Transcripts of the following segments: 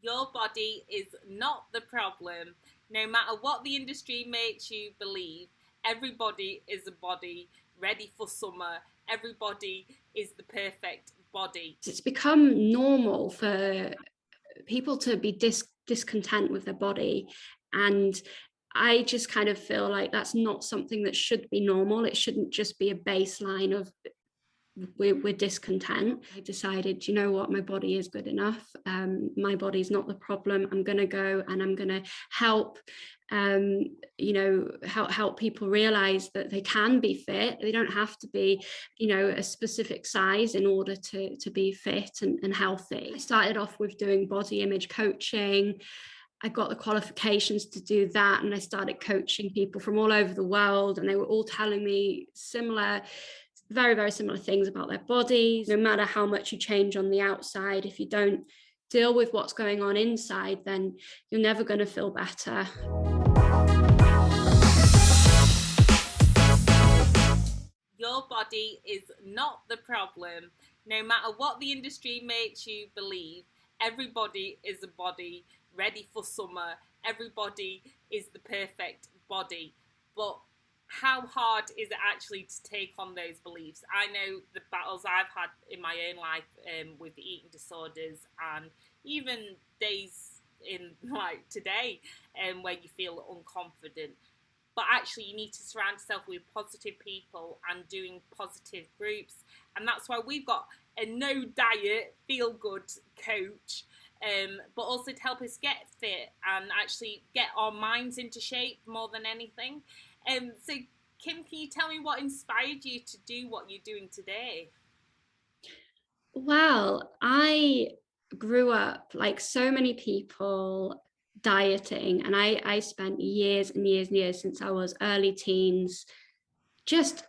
Your body is not the problem. No matter what the industry makes you believe, everybody is a body ready for summer. Everybody is the perfect body. It's become normal for people to be discontent with their body, and I just kind of feel like that's not something that should be normal. It shouldn't just be a baseline of we're discontent. I decided, you know what, my body is good enough. My body's not the problem. I'm going to go and I'm going to help help people realize that they can be fit. They don't have to be, a specific size in order to be fit and healthy. I started off with doing body image coaching. I got the qualifications to do that, and I started coaching people from all over the world, and they were all telling me very, very similar things about their bodies. No matter how much you change on the outside, if you don't deal with what's going on inside, then you're never going to feel better. Your body is not the problem. No matter what the industry makes you believe, everybody is a body ready for summer. Everybody is the perfect body. But how hard is it actually to take on those beliefs? I know the battles I've had in my own life with eating disorders, and even days in like today where you feel unconfident. But actually, you need to surround yourself with positive people and doing positive groups. And that's why we've got a no diet, feel good coach, but also to help us get fit and actually get our minds into shape more than anything. So, Kim, can you tell me what inspired you to do what you're doing today? Well, I grew up like so many people dieting, and I spent years and years and years since I was early teens just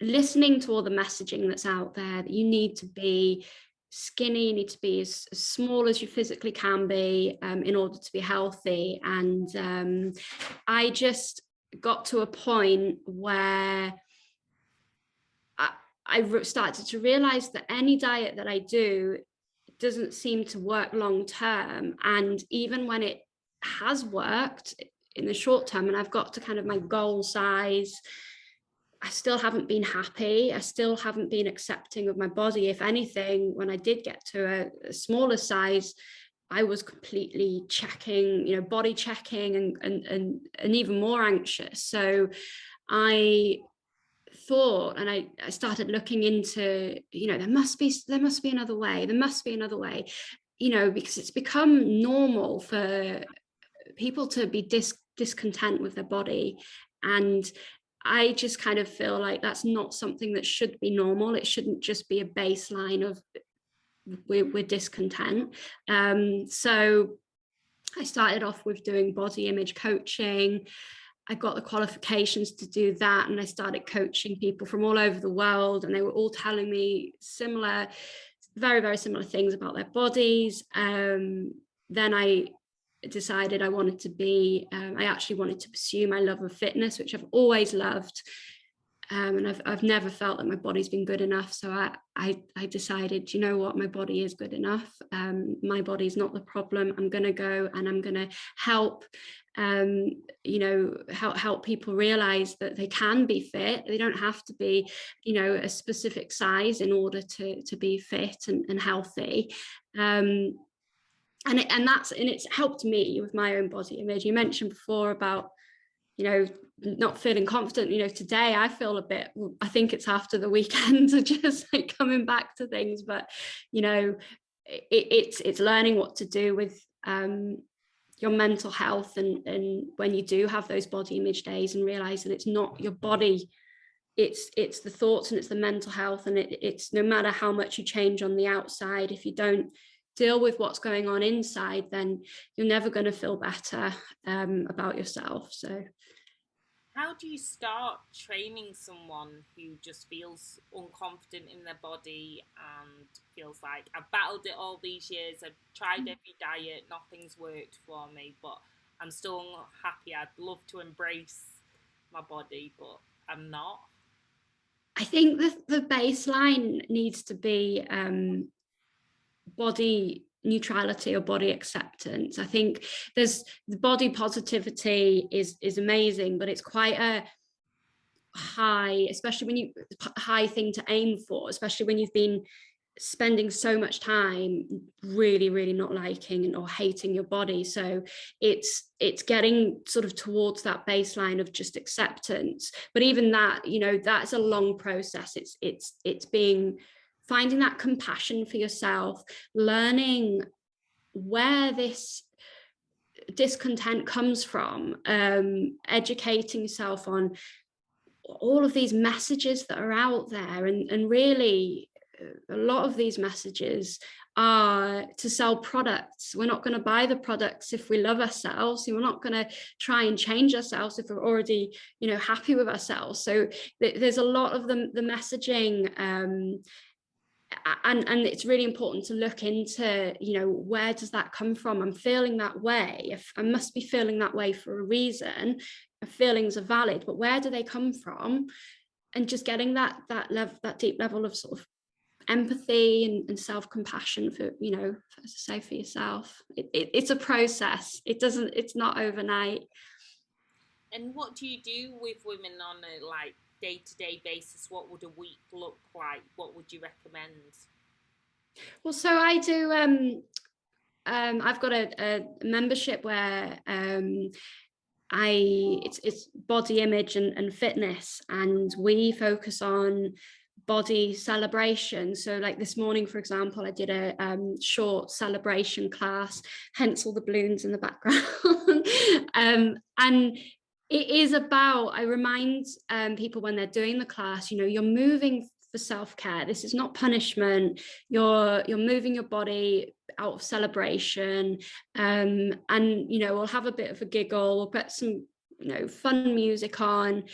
listening to all the messaging that's out there, that you need to be skinny, you need to be as small as you physically can be in order to be healthy. And I just got to a point where I started to realize that any diet that I do doesn't seem to work long term. And even when it has worked in the short term, and I've got to kind of my goal size, I still haven't been happy. I still haven't been accepting of my body. If anything, when I did get to a smaller size, I was completely checking, body checking and even more anxious. So I thought, and I started looking into, there must be another way. There must be another way, because it's become normal for people to be discontent with their body. And I just kind of feel like that's not something that should be normal. It shouldn't just be a baseline of we're discontent. So I started off with doing body image coaching. I got the qualifications to do that, and I started coaching people from all over the world, and they were all telling me very, very similar things about their bodies. Then I decided I actually wanted to pursue my love of fitness, which I've always loved. And I've never felt that my body's been good enough. So I decided, you know what, my body is good enough. My body's not the problem. I'm going to go and I'm going to help help people realize that they can be fit. They don't have to be, a specific size in order to be fit and healthy. And it's helped me with my own body image. You mentioned before about, not feeling confident. Today I feel a bit, I think it's after the weekend of just like coming back to things, but it's learning what to do with your mental health, and when you do have those body image days, and realize that it's not your body, it's the thoughts and it's the mental health, and it's no matter how much you change on the outside, if you don't deal with what's going on inside, then you're never going to feel better about yourself. So How do you start training someone who just feels unconfident in their body and feels like I've battled it all these years, I've tried every diet, nothing's worked for me, but I'm still unhappy. I'd love to embrace my body, but I'm not. I think the baseline needs to be body neutrality or body acceptance. I think there's the body positivity is amazing, but it's quite a high, especially when you high thing to aim for, especially when you've been spending so much time really not liking or hating your body. So it's getting sort of towards that baseline of just acceptance. But even that, you know, that's a long process. It's being finding that compassion for yourself, learning where this discontent comes from, educating yourself on all of these messages that are out there, and really a lot of these messages are to sell products. We're not going to buy the products if we love ourselves. We're not going to try and change ourselves if we're already, you know, happy with ourselves. So there's a lot of the messaging, and it's really important to look into, you know, where does that come from? I'm feeling that way. If I must be feeling that way for a reason. Feelings are valid, but where do they come from? And just getting that deep level of sort of empathy and self-compassion for, you know, as I say, for yourself. It's a process. It's not overnight. And what do you do with women on a like day-to-day basis? What would a week look like? What would you recommend? Well, so I do I've got a membership where it's body image and fitness, and we focus on body celebration. So like this morning, for example, I did a short celebration class, hence all the balloons in the background. And it is about, I remind people when they're doing the class, you know, you're moving for self-care. This is not punishment. You're moving your body out of celebration, and you know, we'll have a bit of a giggle, we'll put some, you know, fun music on.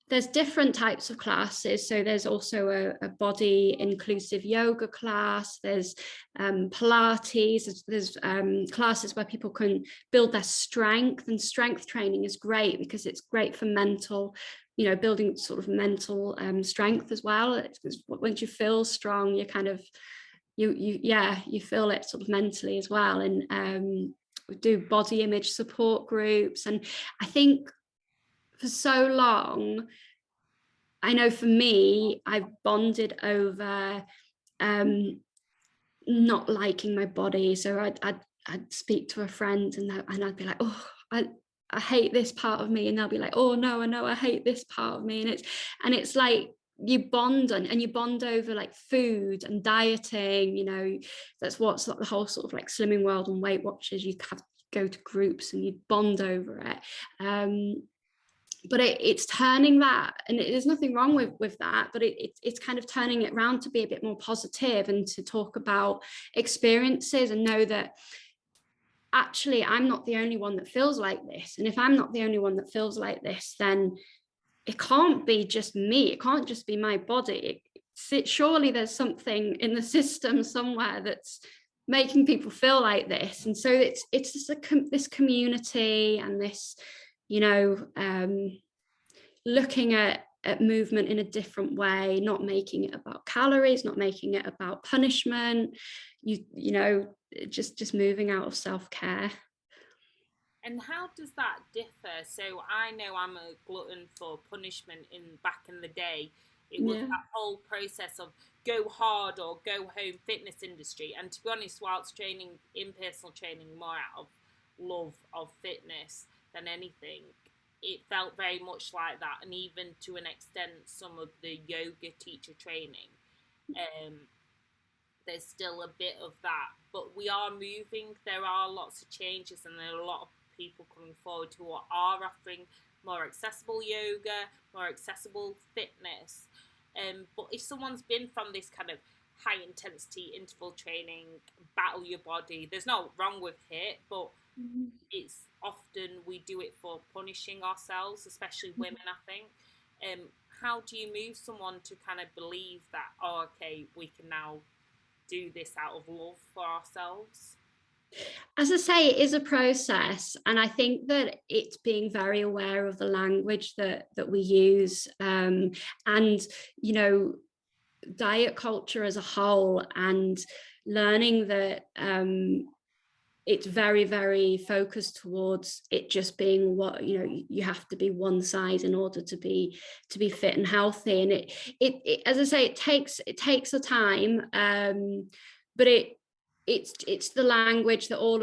There's different types of classes. So there's also a body inclusive yoga class, there's Pilates, there's classes where people can build their strength, and strength training is great because it's great for mental, you know, building sort of mental strength as well. It's, once you feel strong, you kind of you feel it sort of mentally as well. And we do body image support groups. And I think for so long, I know for me, I've bonded over not liking my body. So I'd speak to a friend and I'd be like, oh, I hate this part of me, and they'll be like, oh no, I know I hate this part of me. And it's like you bond and you bond over like food and dieting, you know. That's what's like the whole sort of like Slimming World and Weight Watchers. You have to go to groups and you bond over it. But it's turning that, and there's nothing wrong with that, but it's kind of turning it around to be a bit more positive and to talk about experiences and know that actually I'm not the only one that feels like this. And if I'm not the only one that feels like this, then it can't be just me. It can't just be my body. Surely there's something in the system somewhere that's making people feel like this. And so it's just this community and this, you know, looking at movement in a different way, not making it about calories, not making it about punishment, you know, just moving out of self-care. And how does that differ? So I know I'm a glutton for punishment. Back in the day, it was that whole process of go hard or go home fitness industry. And to be honest, whilst training in personal training more out of love of fitness than anything, it felt very much like that. And even to an extent, some of the yoga teacher training, there's still a bit of that. But we are moving. There are lots of changes, and there are a lot of people coming forward who are offering more accessible yoga, more accessible fitness. But if someone's been from this kind of high intensity interval training, battle your body, there's no wrong with it, but it's often we do it for punishing ourselves, especially women, I think. How do you move someone to kind of believe that, oh, okay, we can now do this out of love for ourselves? As I say, it is a process, and I think that it's being very aware of the language that we use, and you know, diet culture as a whole, and learning that it's very, very focused towards it just being what, you know, you have to be one size in order to be fit and healthy. And it as I say, it takes a time, but it's the language that all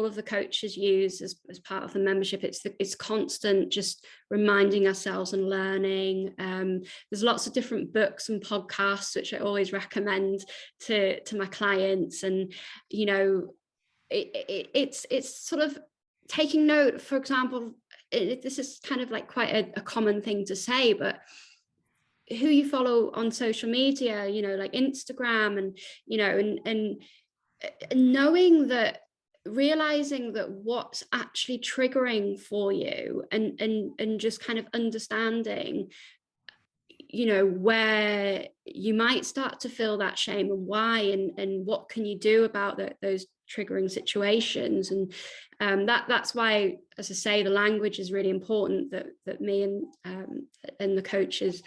of the coaches use as part of the membership. It's constant, just reminding ourselves and learning. There's lots of different books and podcasts which I always recommend to my clients, and you know, it's sort of taking note. For example, this is kind of like quite a common thing to say, but who you follow on social media, you know, like Instagram, and you know, and knowing that, realizing that what's actually triggering for you, and just kind of understanding, you know, where you might start to feel that shame and why, and what can you do about those triggering situations. And that's why, as I say, the language is really important that me and the coaches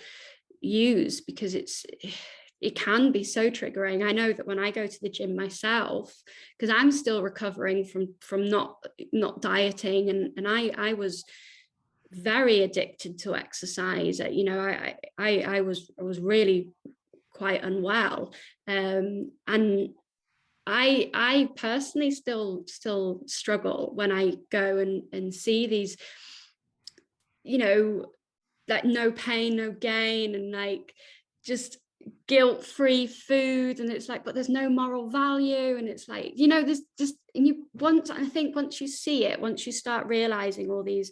use, because it can be so triggering. I know that when I go to the gym myself, because I'm still recovering from not dieting, and I was very addicted to exercise. You know, I was really quite unwell, and I personally still struggle when I go and see these, you know, like no pain, no gain, and like just guilt-free food. And it's like, but there's no moral value. And it's like, you know, there's just, and I think once you see it, once you start realizing all this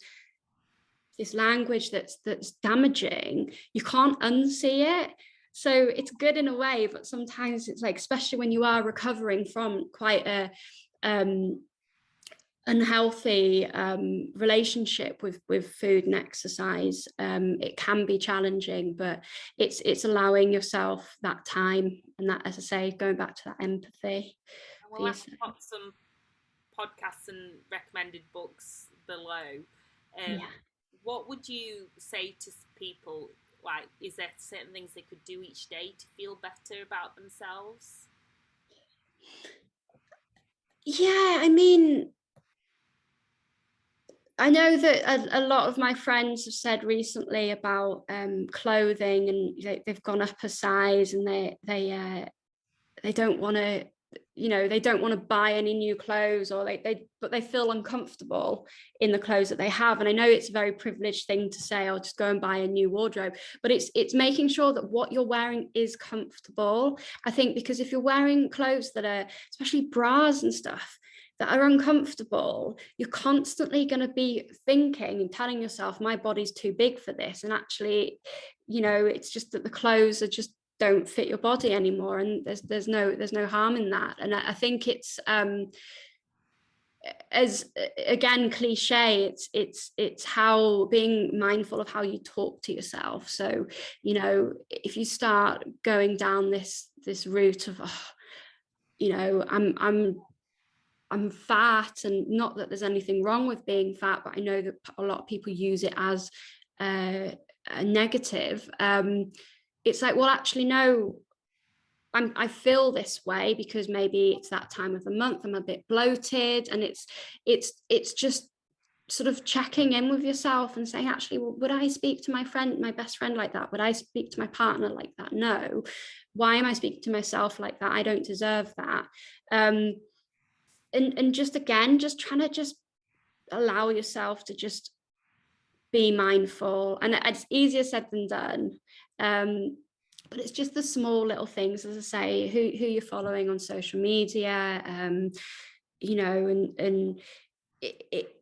language that's damaging, you can't unsee it. So it's good in a way, but sometimes it's like, especially when you are recovering from quite a unhealthy relationship with food and exercise, it can be challenging, but it's allowing yourself that time, and that, as I say, going back to that empathy. We'll have to pop some podcasts and recommended books below. Yeah. What would you say to people? Like, is there certain things they could do each day to feel better about themselves? Yeah, I mean, I know that a lot of my friends have said recently about clothing, and they've gone up a size, and they don't want to, you know, they don't want to buy any new clothes, or but they feel uncomfortable in the clothes that they have. And I know it's a very privileged thing to say, I'll just go and buy a new wardrobe, but it's making sure that what you're wearing is comfortable. I think, because if you're wearing clothes that are, especially bras and stuff, that are uncomfortable, you're constantly going to be thinking and telling yourself, my body's too big for this. And actually, you know, it's just that the clothes are just don't fit your body anymore, and there's no harm in that. And I think it's as, again, cliche, it's how, being mindful of how you talk to yourself. So, you know, if you start going down this route of, oh, you know, I'm fat, and not that there's anything wrong with being fat, but I know that a lot of people use it as a negative. It's like, well, actually, no, I feel this way because maybe it's that time of the month, I'm a bit bloated, and it's just sort of checking in with yourself and saying, actually, well, would I speak to my best friend like that? Would I speak to my partner like that? No. Why am I speaking to myself like that? I don't deserve that. And just, again, just trying to just allow yourself to just be mindful. And it's easier said than done. But it's just the small little things, as I say, who you're following on social media, you know, and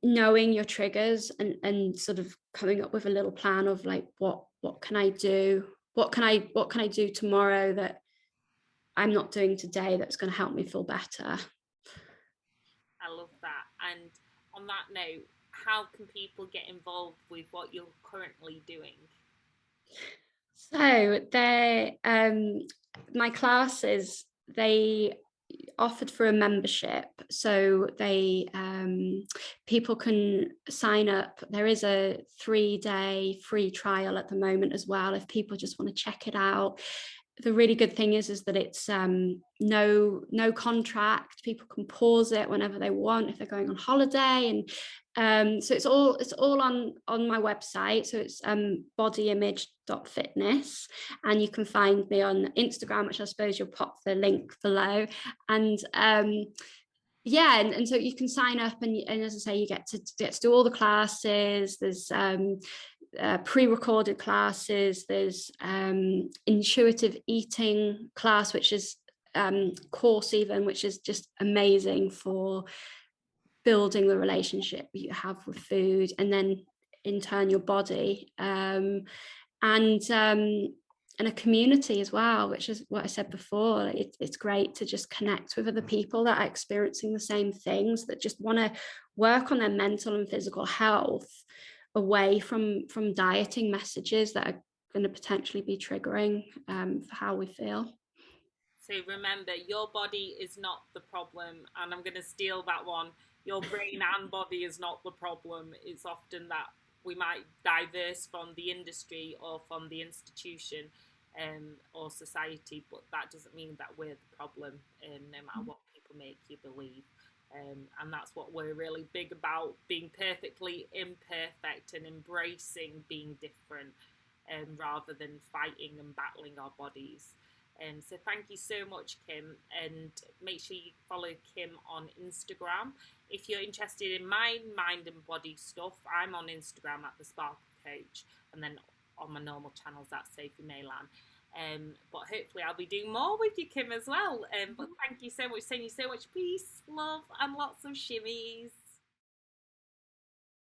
knowing your triggers, and sort of coming up with a little plan of like, what can I do? What can I do tomorrow that I'm not doing today that's going to help me feel better? I love that. And on that note, how can people get involved with what you're currently doing? So my classes, they offered for a membership, so they people can sign up. There is a 3-day free trial at the moment as well, if people just want to check it out. the really good thing is that it's no contract. People can pause it whenever they want if they're going on holiday, and so it's all on my website. So it's bodyimage.fitness, and you can find me on Instagram, which I suppose you'll pop the link below. And yeah, and so you can sign up, and as I say, you get to do all the classes. There's pre-recorded classes, there's intuitive eating class, which is course even, which is just amazing for building the relationship you have with food, and then in turn your body, and a community as well, which is what I said before. It's great to just connect with other people that are experiencing the same things, that just want to work on their mental and physical health away from dieting messages that are going to potentially be triggering for how we feel. So remember, your body is not the problem, and I'm going to steal that one. Your brain and body is not the problem. It's often that we might diverse from the industry or from the institution, or society, but that doesn't mean that we're the problem, no matter what people make you believe. And that's what we're really big about, being perfectly imperfect and embracing being different, rather than fighting and battling our bodies. So thank you so much, Kim, and make sure you follow Kim on Instagram. If you're interested in my mind and body stuff, I'm on Instagram at the Sparkle Coach, and then on my normal channels at Sophie Maylan. But hopefully I'll be doing more with you, Kim, as well. But thank you so much, sending you so much peace, love, and lots of shimmies.